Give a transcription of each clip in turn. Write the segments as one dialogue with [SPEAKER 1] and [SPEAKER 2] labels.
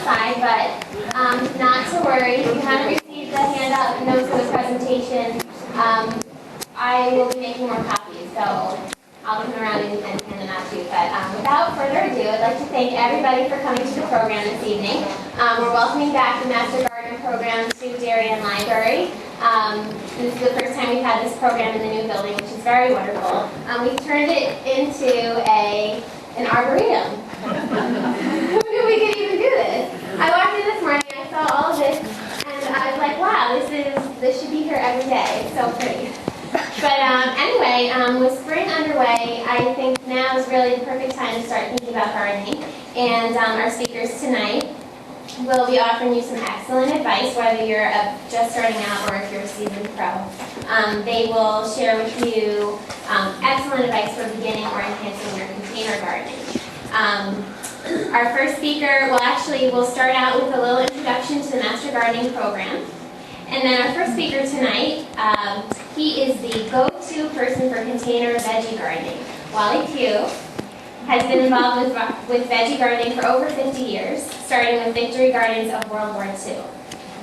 [SPEAKER 1] outside, but not to worry. If you haven't received the handout and notes for the presentation, I will be making more copies, so I'll come around and hand them out to you. But without further ado, I'd like to thank everybody for coming to the program this evening. We're welcoming back the Master Gardener program to Darien Library. This is the first time we've had this program in the new building, which is very wonderful. We've turned it into an arboretum. Who knew we could even do this? I walked in this morning, I saw all of this, and I was like, wow, this should be here every day. It's so pretty. But anyway, with spring underway, I think now is really the perfect time to start thinking about gardening. And our speakers tonight will be offering you some excellent advice, whether you're just starting out or if you're a seasoned pro. They will share with you excellent advice for beginning or enhancing your container gardening. Our first speaker, we'll start out with a little introduction to the Master Gardening program. And then our first speaker tonight, he is the go-to person for container veggie gardening. Wally Pugh has been involved with veggie gardening for over 50 years, starting with Victory Gardens of World War II.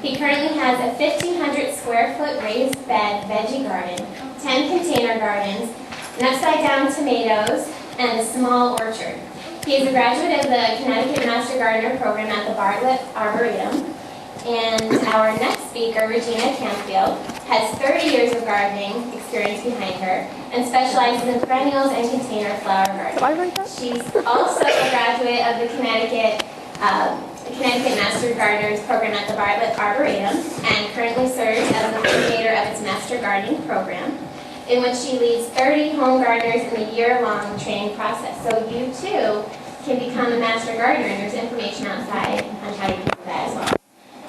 [SPEAKER 1] He currently has a 1,500 square foot raised bed veggie garden, 10 container gardens, an upside-down tomatoes, and a small orchard. He is a graduate of the Connecticut Master Gardener program at the Bartlett Arboretum. And our next speaker, Regina Campfield, has 30 years of gardening experience behind her and specializes in perennials and container flower gardening. She's also a graduate of the Connecticut Master Gardeners program at the Bartlett Arboretum and currently serves as the coordinator of its Master Gardening program, in which she leads 30 home gardeners in a year-long training process. So you too can become a Master Gardener, and there's information outside on how you can do that as well.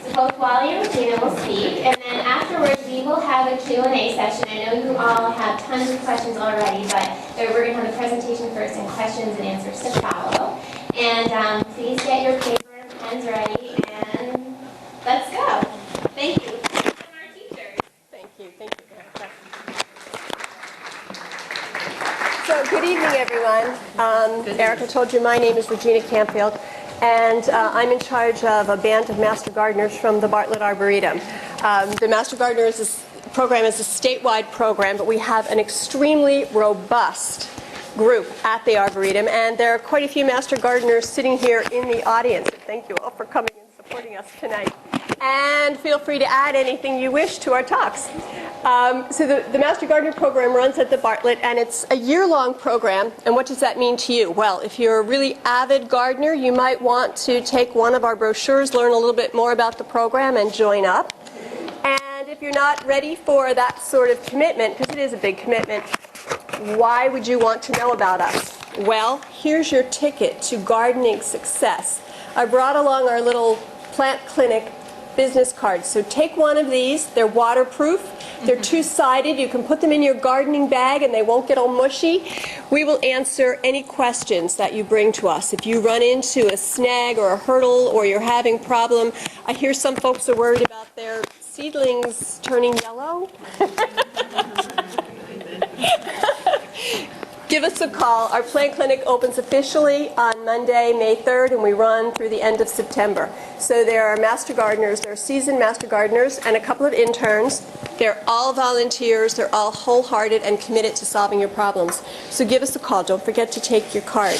[SPEAKER 1] So both Wally and Regina will speak, and then afterwards we will have a Q&A session. I know you all have tons of questions already, but we're going to have the presentation first and questions and answers to follow. And please get your paper and pens ready, and let's go. Thank you. And our teachers.
[SPEAKER 2] Thank you. So good evening, everyone. Erica told you my name is Regina Campfield. And I'm in charge of a band of Master Gardeners from the Bartlett Arboretum. The Master Gardeners program is a statewide program, but we have an extremely robust group at the Arboretum, and there are quite a few Master Gardeners sitting here in the audience. Thank you all for coming and supporting us tonight. And feel free to add anything you wish to our talks. So the Master Gardener program runs at the Bartlett, and it's a year-long program. And what does that mean to you? Well, if you're a really avid gardener, you might want to take one of our brochures, learn a little bit more about the program, and join up. And if you're not ready for that sort of commitment, because it is a big commitment, why would you want to know about us? Well, here's your ticket to gardening success. I brought along our little plant clinic business cards. So take one of these. They're waterproof. They're two-sided. You can put them in your gardening bag and they won't get all mushy. We will answer any questions that you bring to us. If you run into a snag or a hurdle or you're having a problem, I hear some folks are worried about their seedlings turning yellow. Give us a call. Our plant clinic opens officially on Monday, May 3rd, and we run through the end of September. So there are Master Gardeners, there are seasoned Master Gardeners, and a couple of interns. They're all volunteers. They're all wholehearted and committed to solving your problems. So give us a call. Don't forget to take your card.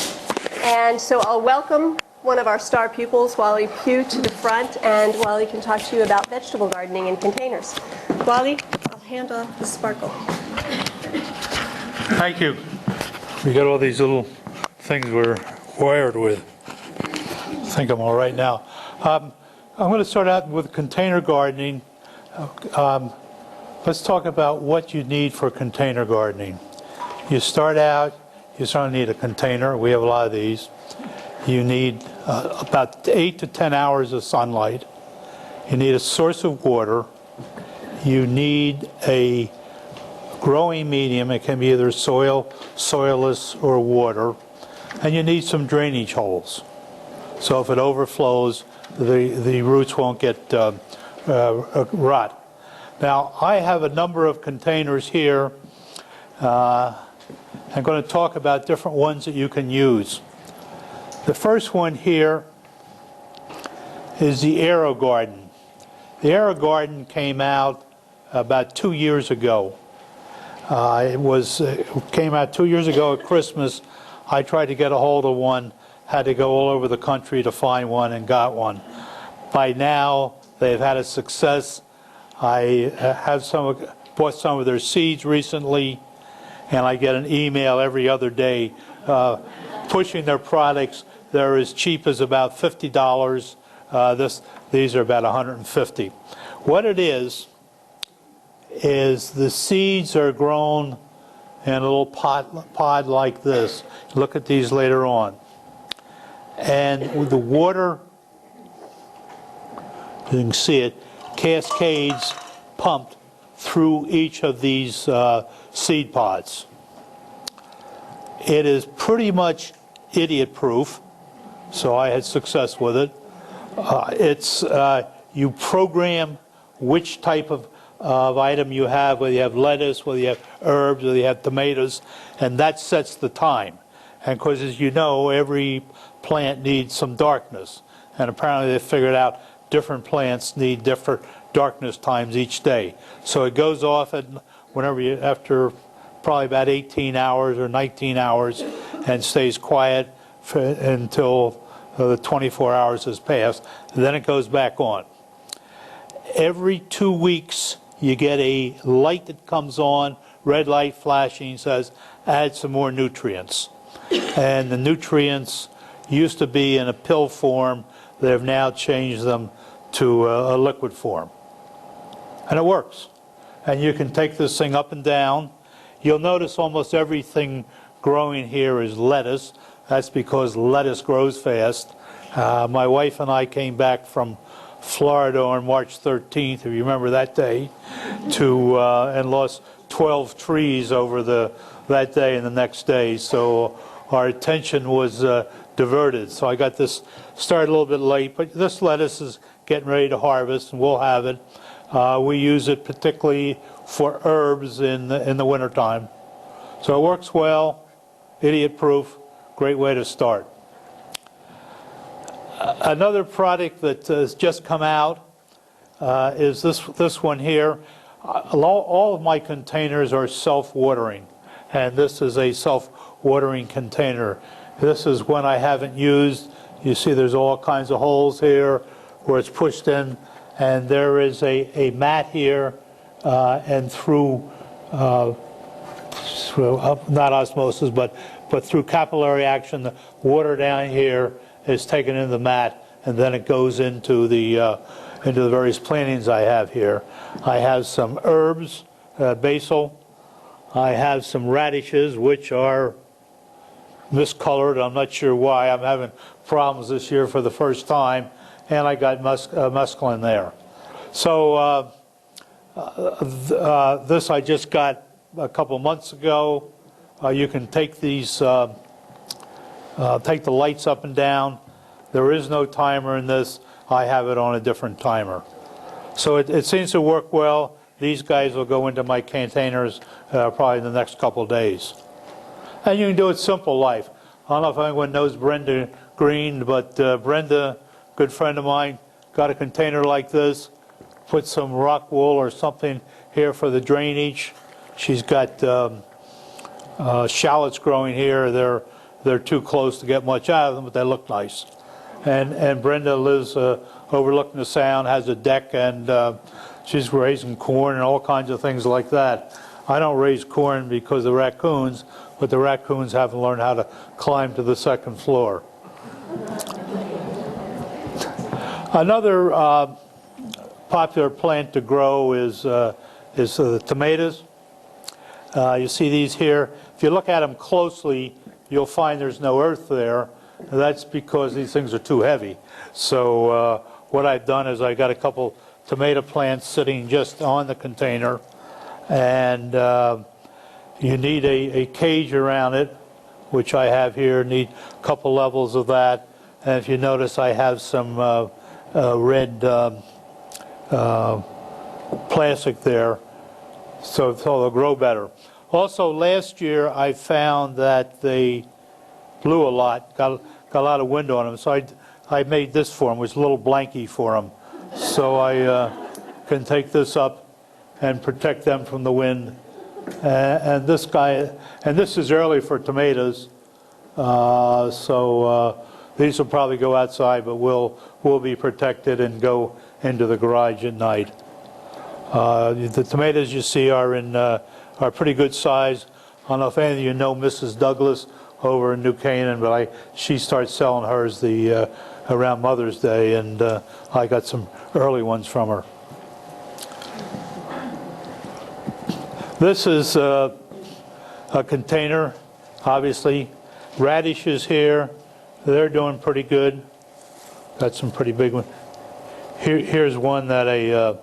[SPEAKER 2] And so I'll welcome one of our star pupils, Wally Pugh, to the front, and Wally can talk to you about vegetable gardening in containers. Wally, I'll hand off the sparkle.
[SPEAKER 3] Thank you. We got all these little things we're wired with. I think I'm all right now. I'm going to start out with container gardening. Let's talk about what you need for container gardening. You start out, you certainly need a container. We have a lot of these. You need about 8 to 10 hours of sunlight. You need a source of water. You need a growing medium. It can be either soil, soilless, or water. And you need some drainage holes. So if it overflows, the roots won't get rot. Now, I have a number of containers here. I'm going to talk about different ones that you can use. The first one here is the Aero Garden. The Aero Garden came out about 2 years ago. It came out 2 years ago at Christmas. I tried to get a hold of one, had to go all over the country to find one, and got one. By now, they've had a success. I have bought some of their seeds recently, and I get an email every other day pushing their products. They're as cheap as about $50. These are about $150. What it is the seeds are grown in a little pod like this. Look at these later on. And with the water, you can see it, cascades pumped through each of these seed pods. It is pretty much idiot-proof, so I had success with it. You program which type of item you have, whether you have lettuce, whether you have herbs, whether you have tomatoes, and that sets the time. And of course, as you know, every plant needs some darkness, and apparently they figured out different plants need different darkness times each day. So it goes off at after probably about 18 hours or 19 hours and stays quiet until the 24 hours has passed, and then it goes back on. Every 2 weeks you get a light that comes on, red light flashing, says add some more nutrients. And the nutrients used to be in a pill form. They've now changed them to a liquid form. And it works. And you can take this thing up and down. You'll notice almost everything growing here is lettuce. That's because lettuce grows fast. My wife and I came back from Florida on March 13th, if you remember that day, and lost 12 trees over that day and the next day. So our attention was diverted. So I got this started a little bit late, but this lettuce is getting ready to harvest, and we'll have it. We use it particularly for herbs in the wintertime. So it works well, idiot-proof, great way to start. Another product that has just come out is this one here. All of my containers are self-watering, and this is a self-watering container. This is one I haven't used. You see there's all kinds of holes here where it's pushed in, and there is a mat here, and through not osmosis, but through capillary action, the water down here is taken into the mat, and then it goes into the various plantings I have here. I have some herbs, basil. I have some radishes, which are miscolored. I'm not sure why. I'm having problems this year for the first time, and I got mesclun there. So this I just got a couple months ago. You can take these, take the lights up and down. There is no timer in this. I have it on a different timer. So it seems to work well. These guys will go into my containers probably in the next couple days. And you can do it simple life. I don't know if anyone knows Brenda Green, but Brenda, good friend of mine, got a container like this, put some rock wool or something here for the drainage. She's got shallots growing here. They're too close to get much out of them, but they look nice. And Brenda lives overlooking the sound, has a deck, and she's raising corn and all kinds of things like that. I don't raise corn because of the raccoons, but the raccoons haven't learned how to climb to the second floor. Another popular plant to grow is the tomatoes. You see these here. If you look at them closely, you'll find there's no earth there. That's because these things are too heavy. So what I've done is I got a couple tomato plants sitting just on the container, and you need a cage around it, which I have here. Need a couple levels of that. And if you notice, I have some red plastic there, so they'll grow better. Also, last year I found that they blew a lot, got a lot of wind on them, so I made this for him, it was a little blankie for him. So I can take this up and protect them from the wind. And this guy, and this is early for tomatoes, so these will probably go outside, but will be protected and go into the garage at night. The tomatoes you see are pretty good size. I don't know if any of you know Mrs. Douglas over in New Canaan, but she starts selling hers around Mother's Day, and I got some early ones from her. This is a container, obviously. Radishes here, they're doing pretty good. Got some pretty big ones. Here's one that a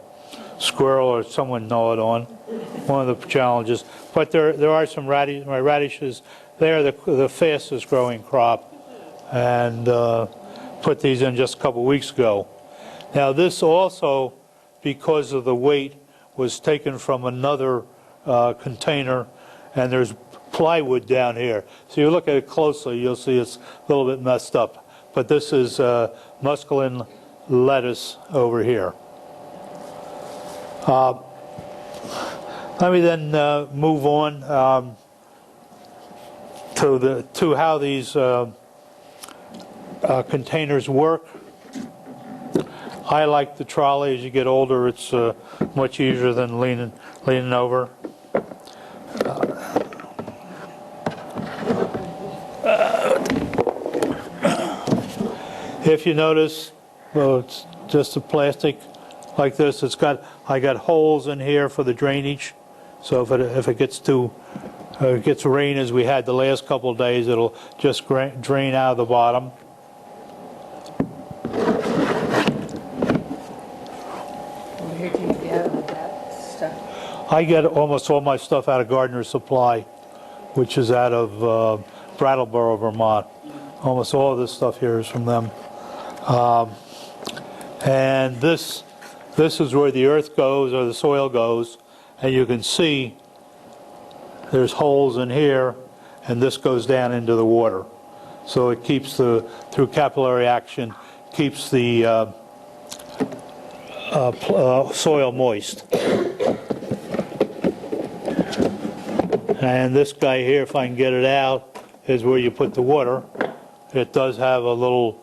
[SPEAKER 3] squirrel or someone gnawed on, one of the challenges. But there are some radishes. They're the fastest growing crop, and put these in just a couple weeks ago. Now this also, because of the weight, was taken from another container, and there's plywood down here. So you look at it closely, you'll see it's a little bit messed up. But this is muscadine lettuce over here. Let me then move on to how these containers work. I like the trolley. As you get older, it's much easier than leaning over. If you notice, well, it's just a plastic like this. I got holes in here for the drainage. So if it gets rain as we had the last couple of days, it'll just drain out of the bottom.
[SPEAKER 4] Where do you get that stuff?
[SPEAKER 3] I get almost all my stuff out of Gardener's Supply, which is out of Brattleboro, Vermont. Almost all of this stuff here is from them. And this is where the earth goes, or the soil goes, and you can see there's holes in here, and this goes down into the water. So it keeps through capillary action, keeps the soil moist. And this guy here, if I can get it out, is where you put the water. It does have a little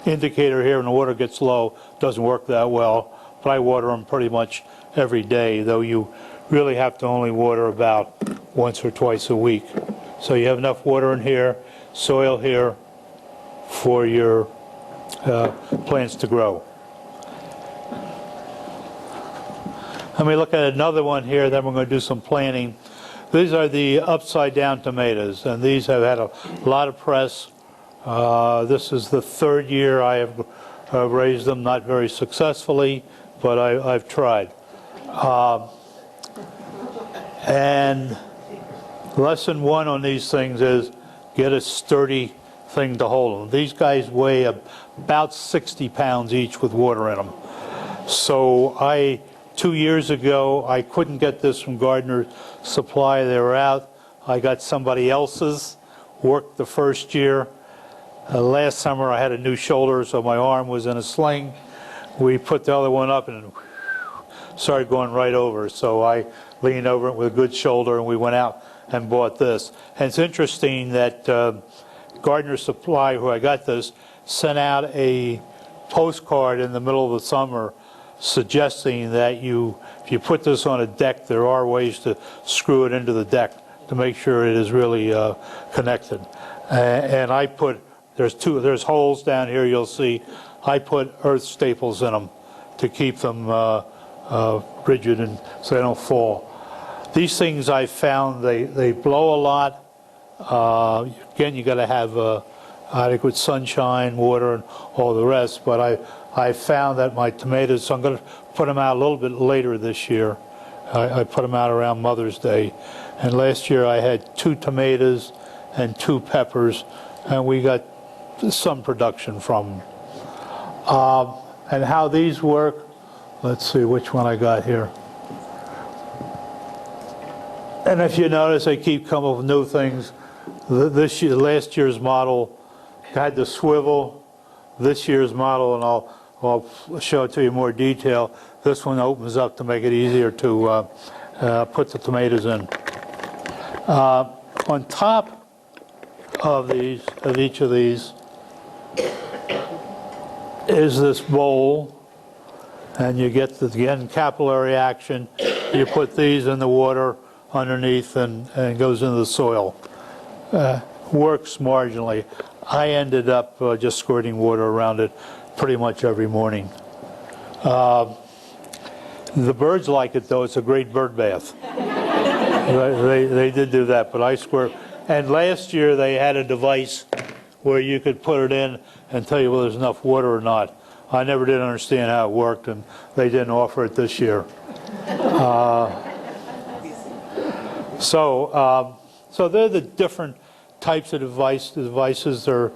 [SPEAKER 3] indicator here when the water gets low. Doesn't work that well, but I water them pretty much every day, though you really have to only water about once or twice a week. So you have enough water in here, soil here for your plants to grow. Let me look at another one here, then we're going to do some planting. These are the upside down tomatoes, and these have had a lot of press. This is the third year I have raised them, not very successfully, but I've tried. And lesson one on these things is get a sturdy thing to hold them. These guys weigh about 60 pounds each with water in them. So 2 years ago, I couldn't get this from Gardener's Supply. They were out. I got somebody else's, worked the first year. Last summer I had a new shoulder, so my arm was in a sling. We put the other one up and started going right over. So I leaned over it with a good shoulder, and we went out and bought this. And it's interesting that Gardener's Supply, who I got this, sent out a postcard in the middle of the summer suggesting that if you put this on a deck, there are ways to screw it into the deck to make sure it is really connected. And I put, there's holes down here you'll see. I put earth staples in them to keep them rigid and so they don't fall. These things I found, they blow a lot. Again, you got to have adequate sunshine, water, and all the rest. But I found that my tomatoes, so I'm going to put them out a little bit later this year. I put them out around Mother's Day. And last year I had 2 tomatoes and 2 peppers, and we got some production from them. And how these work, let's see which one I got here. And if you notice, I keep coming up with new things. Last year's model had the swivel. This year's model, and I'll show it to you in more detail. This one opens up to make it easier to put the tomatoes in. On top of each of these is this bowl, and you get again capillary action. You put these in the water underneath, and it goes into the soil. Works marginally. I ended up just squirting water around it pretty much every morning. The birds like it, though. It's a great bird bath. They did do that, but I squirt. And last year they had a device where you could put it in and tell you whether there's enough water or not. I never did understand how it worked, and they didn't offer it this year. So they're the different types of devices or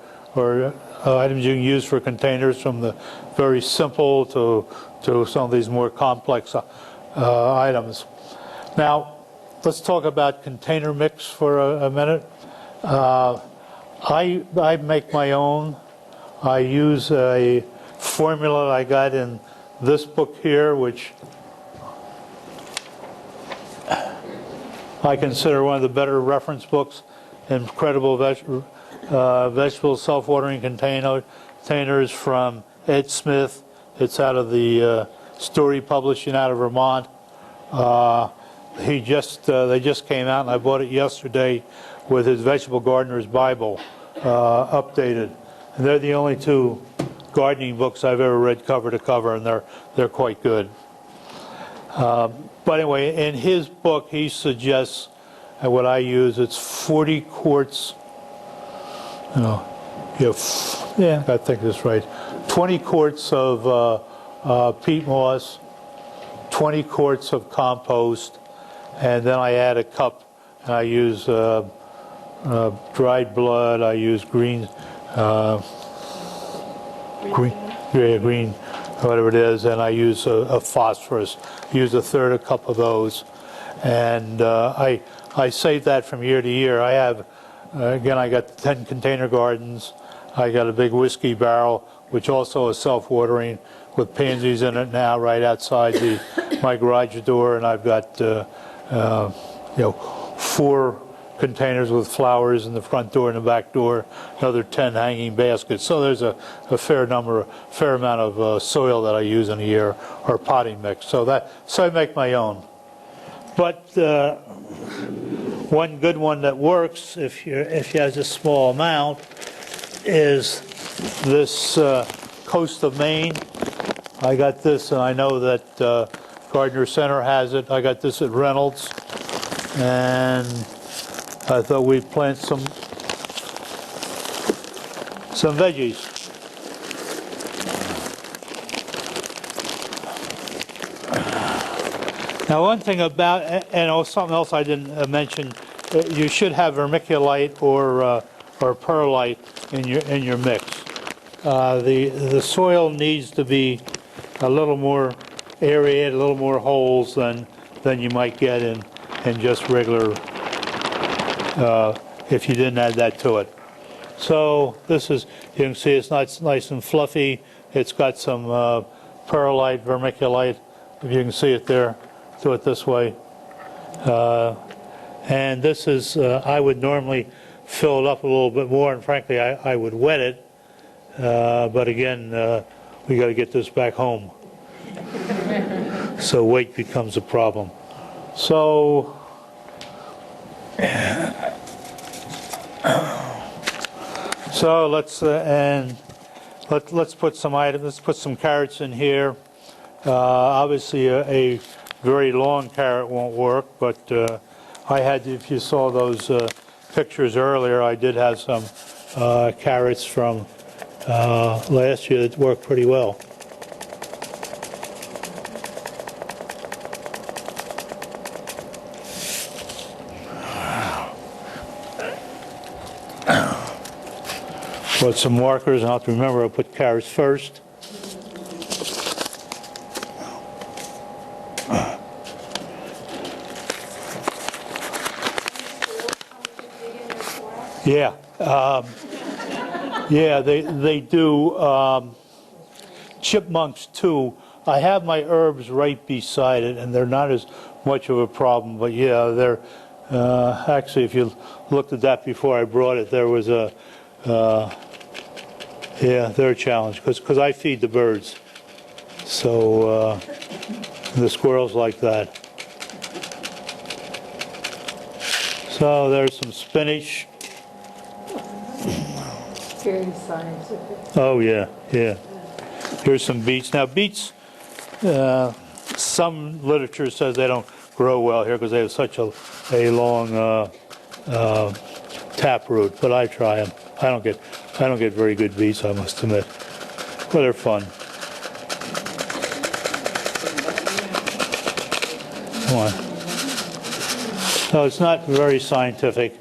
[SPEAKER 3] items you can use for containers, from the very simple to some of these more complex items. Now, let's talk about container mix for a minute. I make my own. I use a formula I got in this book here, which I consider one of the better reference books. Incredible vegetable self-watering containers from Ed Smith. It's out of the Story Publishing out of Vermont. They just came out, and I bought it yesterday with his Vegetable Gardener's Bible updated. And they're the only two gardening books I've ever read cover to cover, and they're quite good. But anyway, in his book, he suggests what I use. It's 40 quarts. I think that's right. 20 quarts of peat moss, 20 quarts of compost, and then I add a cup, and I use dried blood. I use green, whatever it is, and I use a phosphorus. Use a third a cup of those, and I save that from year to year. I have, again, I got 10 container gardens. I got a big whiskey barrel, which also is self-watering, with pansies in it now, right outside my garage door, and I've got 4 containers with flowers in the front door and the back door, another 10 hanging baskets. So there's a fair amount of soil that I use in a year, or potting mix. So I make my own. But one good one that works if you have a small amount is this Coast of Maine. I got this, and I know that Gardner Center has it. I got this at Reynolds, and I thought we'd plant some veggies. Now, one thing about, and something else I didn't mention, you should have vermiculite or perlite in your mix. The soil needs to be a little more aerated, a little more holes than you might get in just regular, if you didn't add that to it. So this is, you can see it's nice and fluffy. It's got some perlite, vermiculite, if you can see it there. Do it this way. And this is, I would normally fill it up a little bit more, and frankly I would wet it. But again, we got to get this back home. So weight becomes a problem. So let's put some items. Let's put some carrots in here. Obviously, a very long carrot won't work, but I had. If you saw those pictures earlier, I did have some carrots from last year that worked pretty well. Put some markers, and I'll have to remember I'll put carrots first. Yeah. Yeah, they do. Chipmunks too. I have my herbs right beside it, and they're not as much of a problem. But yeah, they're actually, if you looked at that before I brought it, there was a yeah, they're a challenge because I feed the birds, so the squirrels like that. So there's some spinach.
[SPEAKER 4] Very scientific.
[SPEAKER 3] Oh yeah, yeah. Here's some beets. Now beets, some literature says they don't grow well here because they have such a long taproot. But I try them. I don't get very good beets, I must admit. But they're fun. Come on. So it's not very scientific.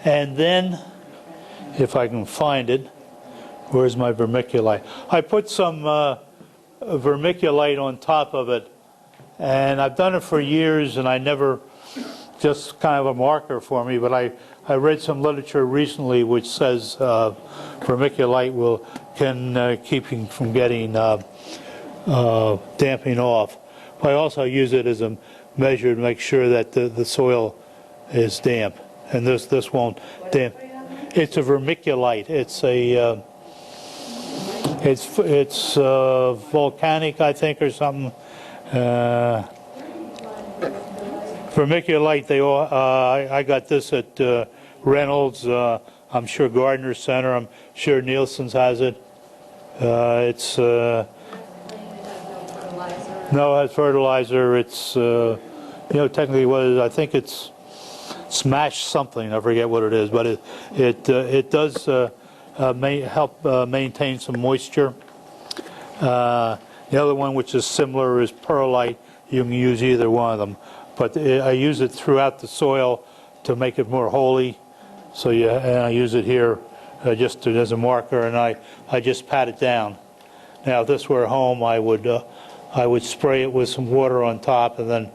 [SPEAKER 3] And then, if I can find it, where's my vermiculite? I put some vermiculite on top of it, and I've done it for years, and I never, just kind of a marker for me, but I read some literature recently which says vermiculite can keep you from getting damping off. But I also use it as a measure to make sure that the soil is damp, and this won't damp. It's a vermiculite. It's a it's volcanic, I think, or something. Vermiculite. I got this at Reynolds. I'm sure Gardner Center. I'm sure Nielsen's has it. It's no, it has fertilizer. It's technically what it is. I think it's Smash something. I forget what it is, but it does help maintain some moisture. The other one, which is similar, is perlite. You can use either one of them, but I use it throughout the soil to make it more holy. So and I use it here just as a marker, and I just pat it down. Now, if this were home, I would spray it with some water on top, and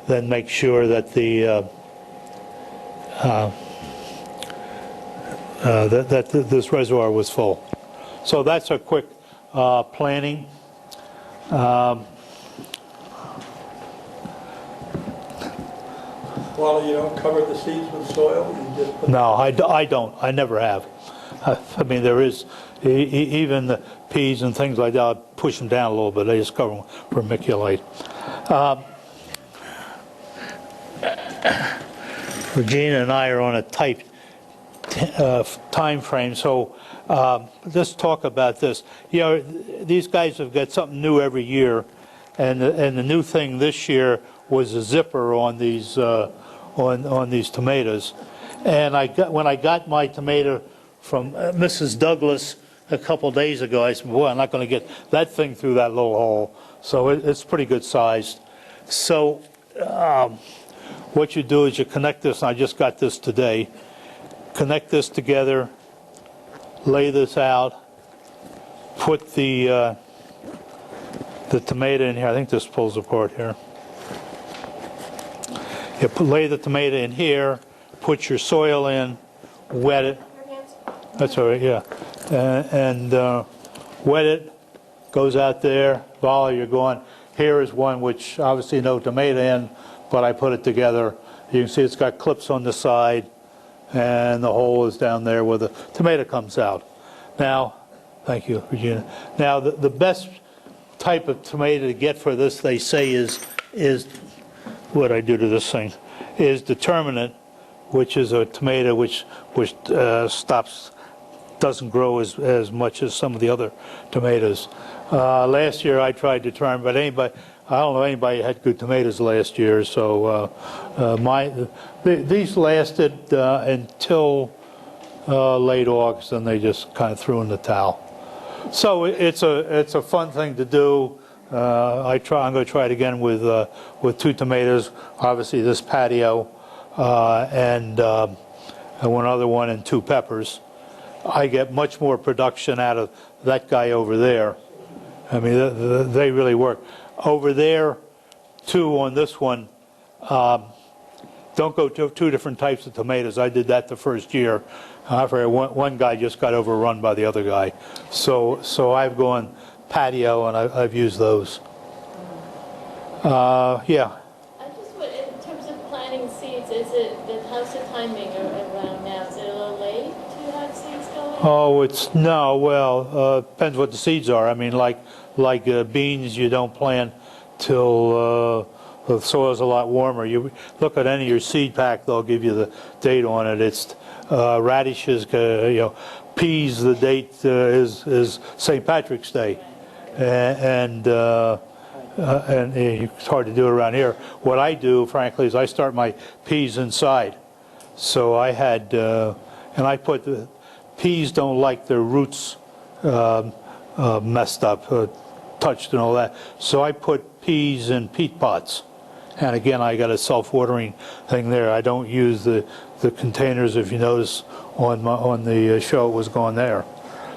[SPEAKER 3] then make sure that that this reservoir was full. So that's a quick planning.
[SPEAKER 5] Wally, you don't cover the seeds with soil? You just put
[SPEAKER 3] No, I don't. I never have. I mean, there is, even the peas and things like that, I push them down a little bit. I just cover them with vermiculite. Regina and I are on a tight time frame, so let's talk about this. These guys have got something new every year, and the new thing this year was a zipper on these on these tomatoes. And when I got my tomato from Mrs. Douglas a couple days ago, I said, boy, I'm not going to get that thing through that little hole. So it's pretty good sized. So what you do is you connect this, and I just got this today, connect this together, lay this out, put the tomato in here. I think this pulls apart here. You lay the tomato in here, put your soil in, wet it. That's all right, yeah. And wet it, goes out there, voila, you're going. Here is one which obviously no tomato in, but I put it together. You can see it's got clips on the side, and the hole is down there where the tomato comes out. Now, thank you, Regina. Now, the best type of tomato to get for this, they say, is what I do to this thing, is determinate, which is a tomato which doesn't grow as much as some of the other tomatoes. Last year I tried determinate, but I don't know anybody had good tomatoes last year, so these lasted until late August, and they just kind of threw in the towel. So it's a fun thing to do. I'm going to try it again with two tomatoes, obviously this patio, and one other one, and two peppers. I get much more production out of that guy over there. I mean, they really work. Over there, too, on this one, don't go to two different types of tomatoes. I did that the first year. However, one guy just got overrun by the other guy. So I've gone patio, and I've used those. Yeah.
[SPEAKER 6] I just would, in terms of planting seeds, how's the timing around now? Is it a little late to have seeds going?
[SPEAKER 3] Oh, depends what the seeds are. I mean, like beans, you don't plant till the soil's a lot warmer. You look at any of your seed pack; they'll give you the date on it. It's radishes, peas. The date is St. Patrick's Day, and it's hard to do it around here. What I do, frankly, is I start my peas inside. So I had, and I put the peas don't like their roots messed up, touched and all that. So I put peas in peat pots. And again, I got a self-watering thing there. I don't use the containers. If you notice on the show, it was going there.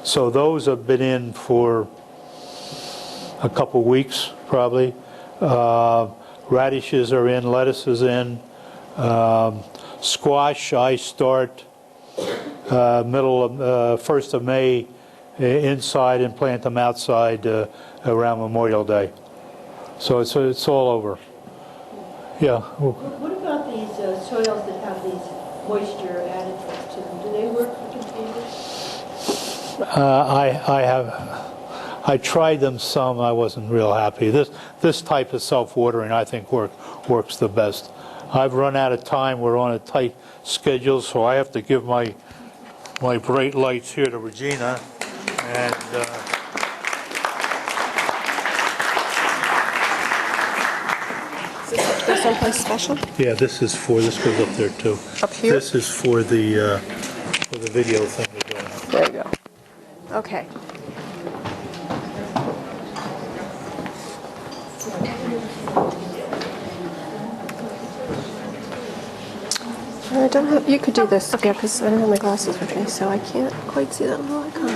[SPEAKER 3] So those have been in for a couple weeks, probably. Radishes are in, lettuce is in. Squash, I start first of May inside and plant them outside around Memorial Day. So it's all over. Yeah.
[SPEAKER 4] What about these soils that have these moisture additives to them? Do they work for containers?
[SPEAKER 3] I tried them some. I wasn't real happy. This type of self-watering, I think, works the best. I've run out of time. We're on a tight schedule, so I have to give my bright lights here to Regina. And
[SPEAKER 2] Is there someplace special?
[SPEAKER 3] yeah, this goes up there too.
[SPEAKER 2] Up here?
[SPEAKER 3] This is for the video thing we're doing.
[SPEAKER 2] There you go. Okay. I don't have, you could do this, yeah, because I don't have my glasses with me, so I can't quite see that little icon.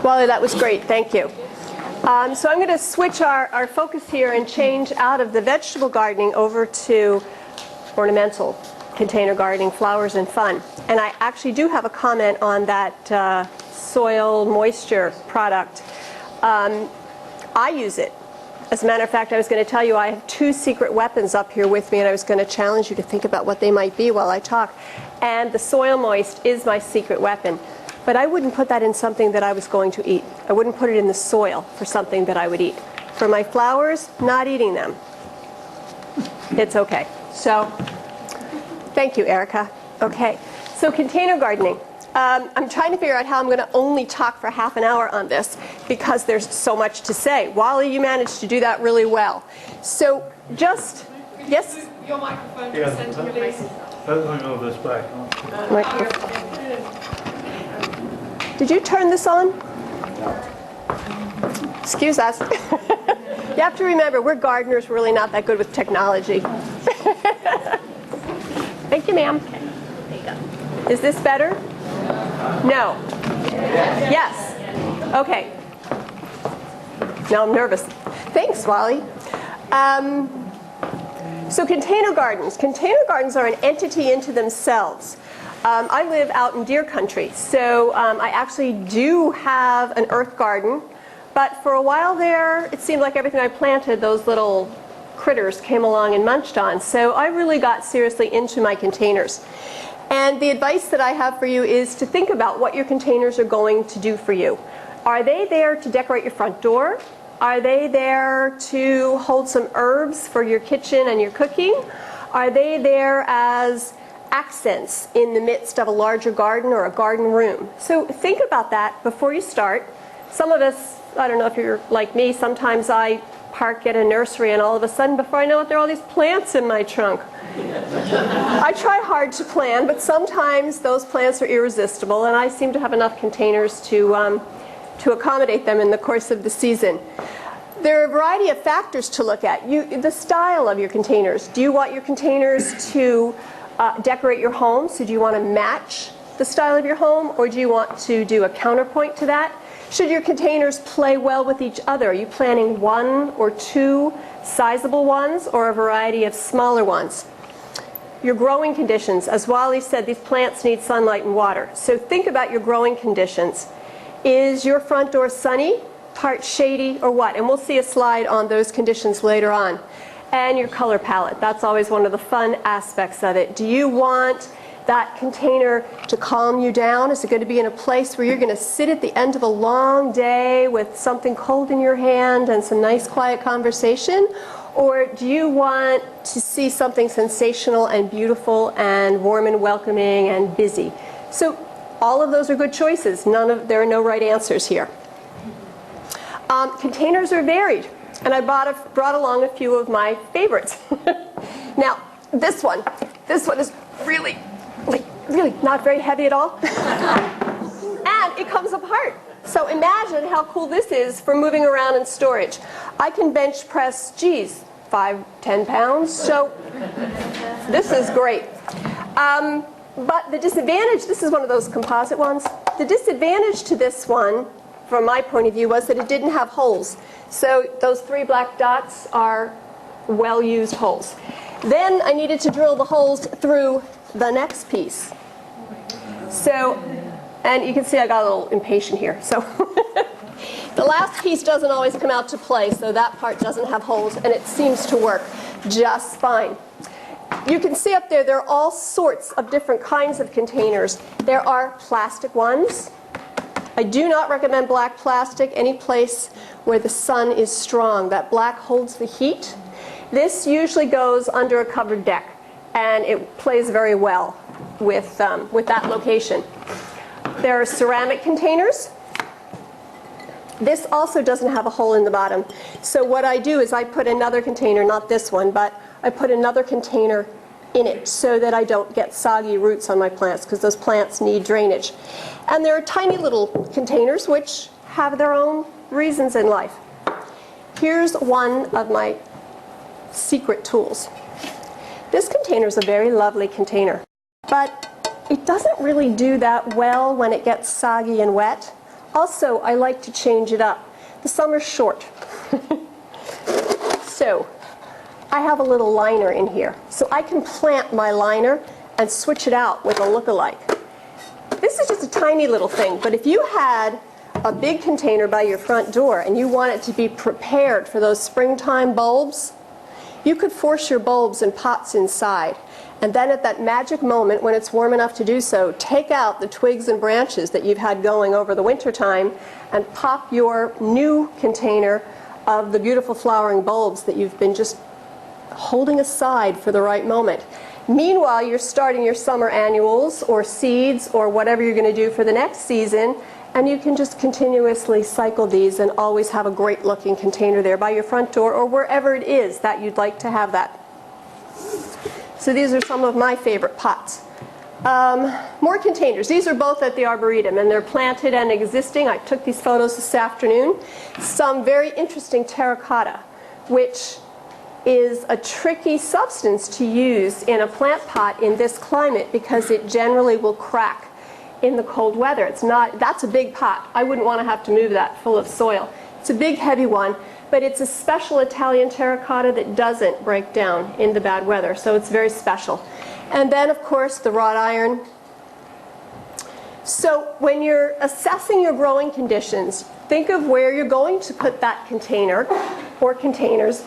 [SPEAKER 2] Wally, that was great, thank you. So I'm going to switch our focus here and change out of the vegetable gardening over to ornamental container gardening, flowers and fun. And I actually do have a comment on that soil moisture product. I use it. As a matter of fact, I was going to tell you I have two secret weapons up here with me, and I was going to challenge you to think about what they might be while I talk. And the Soil Moist is my secret weapon. But I wouldn't put that in something that I was going to eat. I wouldn't put it in the soil for something that I would eat. For my flowers, not eating them. It's okay. So, thank you, Erica. Okay, so container gardening. I'm trying to figure out how I'm going to only talk for half an hour on this because there's so much to say. Wally, you managed to do that really well. So just, yes?
[SPEAKER 7] Your microphone
[SPEAKER 3] Yeah.
[SPEAKER 7] center, please.
[SPEAKER 3] Let me move this back.
[SPEAKER 2] Did you turn this on? Excuse us. You have to remember, we're gardeners, we're really not that good with technology. Thank you, ma'am. Is this better? No. Yes. Okay. Now I'm nervous. Thanks, Wally. So container gardens. Container gardens are an entity into themselves. I live out in deer country, so I actually do have an earth garden. But for a while there, it seemed like everything I planted, those little critters came along and munched on. So I really got seriously into my containers. And the advice that I have for you is to think about what your containers are going to do for you. Are they there to decorate your front door? Are they there to hold some herbs for your kitchen and your cooking? Are they there as accents in the midst of a larger garden or a garden room? So think about that before you start. Some of us, I don't know if you're like me, sometimes I park at a nursery and all of a sudden before I know it, there are all these plants in my trunk. I try hard to plan, but sometimes those plants are irresistible, and I seem to have enough containers to accommodate them in the course of the season. There are a variety of factors to look at. The style of your containers. Do you want your containers to decorate your home? So do you want to match the style of your home, or do you want to do a counterpoint to that? Should your containers play well with each other? Are you planning one or two sizable ones or a variety of smaller ones? your growing conditions. As Wally said, these plants need sunlight and water. So think about your growing conditions. Is your front door sunny, part shady, or what? And we'll see a slide on those conditions later on. And your color palette. That's always one of the fun aspects of it. Do you want that container to calm you down? Is it going to be in a place where you're going to sit at the end of a long day with something cold in your hand and some nice quiet conversation? Or do you want to see something sensational and beautiful and warm and welcoming and busy? So all of those are good choices. There are no right answers here. Containers are varied, and I brought along a few of my favorites. Now, this one is really not very heavy at all. And it comes apart. So imagine how cool this is for moving around in storage. I can bench press, 5-10 pounds, so this is great. But the disadvantage, this is one of those composite ones. The disadvantage to this one, from my point of view, was that it didn't have holes. So those 3 black dots are well-used holes. Then I needed to drill the holes through the next piece. So, and you can see I got a little impatient here. So the last piece doesn't always come out to play, so that part doesn't have holes, and it seems to work just fine. You can see up there are all sorts of different kinds of containers. There are plastic ones. I do not recommend black plastic any place where the sun is strong. That black holds the heat. This usually goes under a covered deck, and it plays very well with that location. There are ceramic containers. This also doesn't have a hole in the bottom. So what I do is I put another container, not this one, but I put another container in it so that I don't get soggy roots on my plants, because those plants need drainage. And there are tiny little containers which have their own reasons in life. Here's one of my secret tools. This container is a very lovely container, but it doesn't really do that well when it gets soggy and wet. Also, I like to change it up. The summer's short. So I have a little liner in here. So I can plant my liner and switch it out with a look-alike. This is just a tiny little thing, but if you had a big container by your front door and you want it to be prepared for those springtime bulbs, you could force your bulbs in pots inside. And then at that magic moment when it's warm enough to do so, take out the twigs and branches that you've had going over the winter time and pop your new container of the beautiful flowering bulbs that you've been just holding aside for the right moment. Meanwhile, you're starting your summer annuals or seeds or whatever you're going to do for the next season, and you can just continuously cycle these and always have a great looking container there by your front door or wherever it is that you'd like to have that. So these are some of my favorite pots. More containers. These are both at the Arboretum, and they're planted and existing. I took these photos this afternoon. Some very interesting terracotta, which is a tricky substance to use in a plant pot in this climate because it generally will crack in the cold weather. That's a big pot. I wouldn't want to have to move that full of soil. It's a big, heavy one. But it's a special Italian terracotta that doesn't break down in the bad weather, so it's very special. And then, of course, the wrought iron. So when you're assessing your growing conditions, think of where you're going to put that container or containers,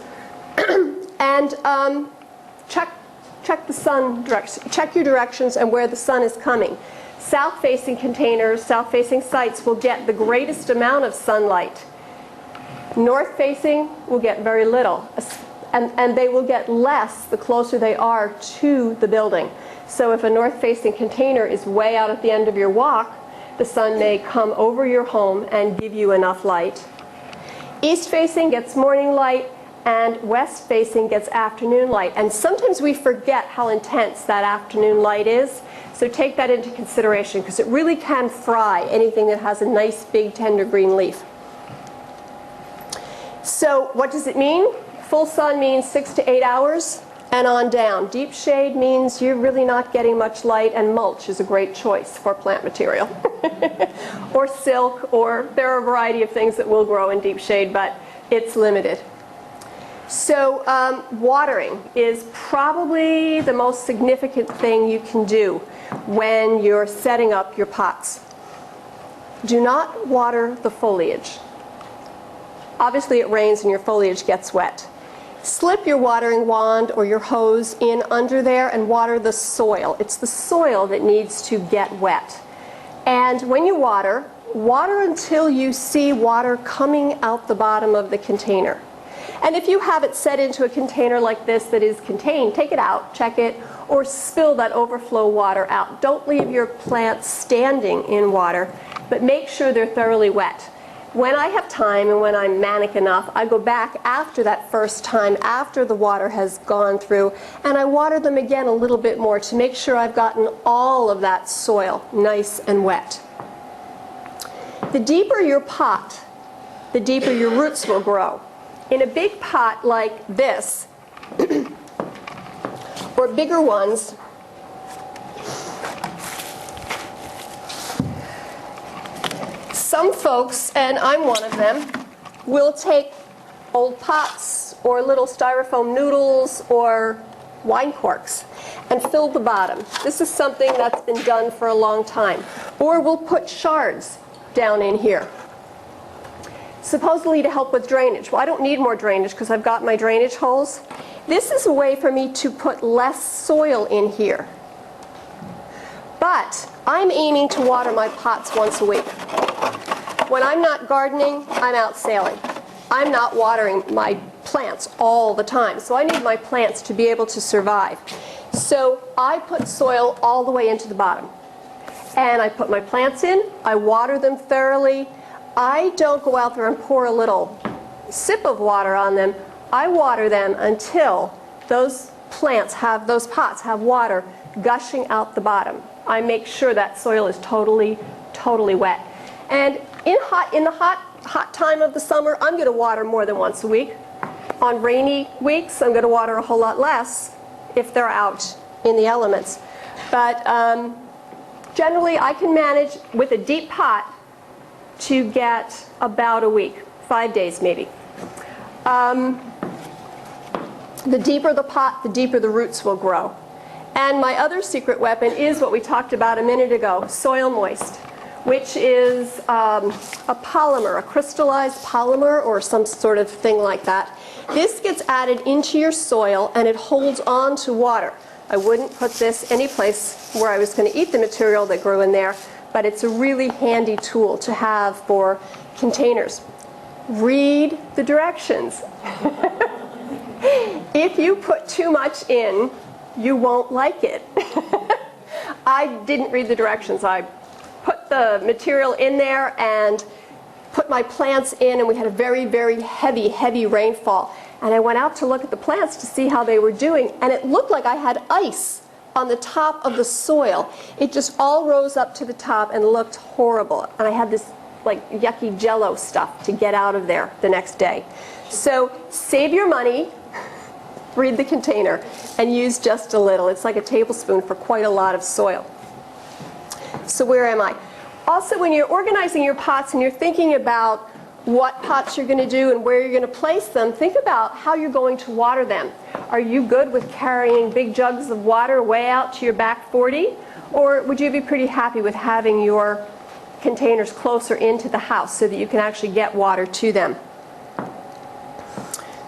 [SPEAKER 2] and check the sun direction. Check your directions and where the sun is coming. South-facing containers, south-facing sites will get the greatest amount of sunlight. North-facing will get very little, and they will get less the closer they are to the building. So if a north-facing container is way out at the end of your walk, the sun may come over your home and give you enough light. East-facing gets morning light, and west-facing gets afternoon light. And sometimes we forget how intense that afternoon light is, so take that into consideration, because it really can fry anything that has a nice, big, tender green leaf. So what does it mean? Full sun means 6 to 8 hours and on down. Deep shade means you're really not getting much light, and mulch is a great choice for plant material. Or silk, or there are a variety of things that will grow in deep shade, but it's limited. So watering is probably the most significant thing you can do when you're setting up your pots. Do not water the foliage. Obviously it rains and your foliage gets wet. Slip your watering wand or your hose in under there and water the soil. It's the soil that needs to get wet. And when you water, water until you see water coming out the bottom of the container. And if you have it set into a container like this that is contained, take it out, check it, or spill that overflow water out. Don't leave your plants standing in water, but make sure they're thoroughly wet. When I have time and when I'm manic enough, I go back after that first time, after the water has gone through, and I water them again a little bit more to make sure I've gotten all of that soil nice and wet. The deeper your pot, the deeper your roots will grow. In a big pot like this, or bigger ones, some folks, and I'm one of them, will take old pots or little styrofoam noodles or wine corks and fill the bottom. This is something that's been done for a long time. Or we'll put shards down in here, supposedly to help with drainage. Well, I don't need more drainage because I've got my drainage holes. This is a way for me to put less soil in here. But I'm aiming to water my pots once a week. When I'm not gardening, I'm out sailing. I'm not watering my plants all the time, so I need my plants to be able to survive. So I put soil all the way into the bottom. And I put my plants in, I water them thoroughly. I don't go out there and pour a little sip of water on them. I water them until those pots have water gushing out the bottom. I make sure that soil is totally wet. And in the hot time of the summer, I'm going to water more than once a week. On rainy weeks, I'm going to water a whole lot less if they're out in the elements. But generally, I can manage with a deep pot to get about a week, 5 days maybe. The deeper the pot, the deeper the roots will grow. And my other secret weapon is what we talked about a minute ago, soil moist, which is a polymer, a crystallized polymer or some sort of thing like that. This gets added into your soil and it holds on to water. I wouldn't put this any place where I was going to eat the material that grew in there, but it's a really handy tool to have for containers. Read the directions. If you put too much in, you won't like it. I didn't read the directions. I put the material in there and put my plants in, and we had a very heavy rainfall. And I went out to look at the plants to see how they were doing, and it looked like I had ice on the top of the soil. It just all rose up to the top and looked horrible. And I had this like yucky jello stuff to get out of there the next day. So save your money, read the container, and use just a little. It's like a tablespoon for quite a lot of soil. So where am I? Also, when you're organizing your pots and you're thinking about what pots you're going to do and where you're going to place them, think about how you're going to water them. Are you good with carrying big jugs of water way out to your back 40? Or would you be pretty happy with having your containers closer into the house so that you can actually get water to them?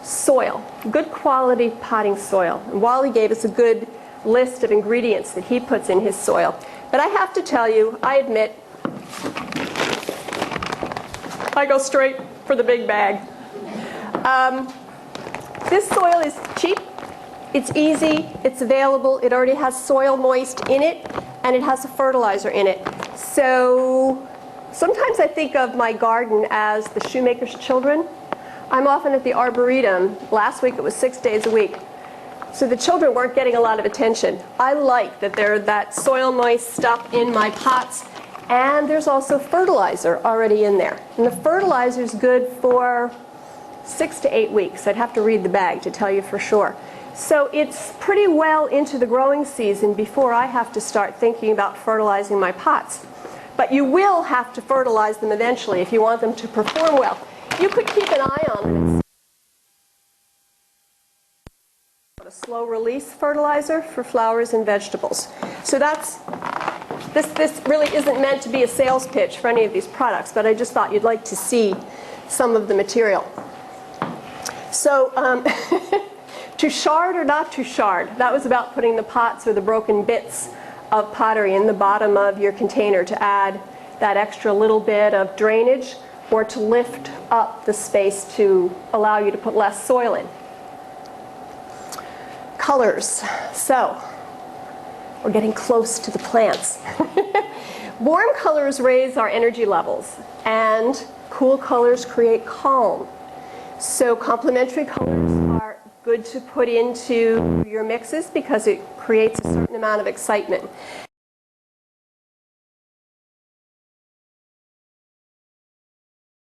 [SPEAKER 2] Soil. Good quality potting soil. And Wally gave us a good list of ingredients that he puts in his soil. But I have to tell you, I admit, I go straight for the big bag. This soil is cheap, it's easy, it's available, it already has soil moist in it, and it has a fertilizer in it. So sometimes I think of my garden as the shoemaker's children. I'm often at the Arboretum. Last week it was 6 days a week. So the children weren't getting a lot of attention. I like that there's that soil moist stuff in my pots, and there's also fertilizer already in there. And the fertilizer is good for 6 to 8 weeks. I'd have to read the bag to tell you for sure. So it's pretty well into the growing season before I have to start thinking about fertilizing my pots. But you will have to fertilize them eventually if you want them to perform well. You could keep an eye on them. a slow release fertilizer for flowers and vegetables. So this really isn't meant to be a sales pitch for any of these products, but I just thought you'd like to see some of the material. So to shard or not to shard, that was about putting the pots or the broken bits of pottery in the bottom of your container to add that extra little bit of drainage or to lift up the space to allow you to put less soil in. Colors. So we're getting close to the plants. Warm colors raise our energy levels, and cool colors create calm. So complementary colors are good to put into your mixes because it creates a certain amount of excitement.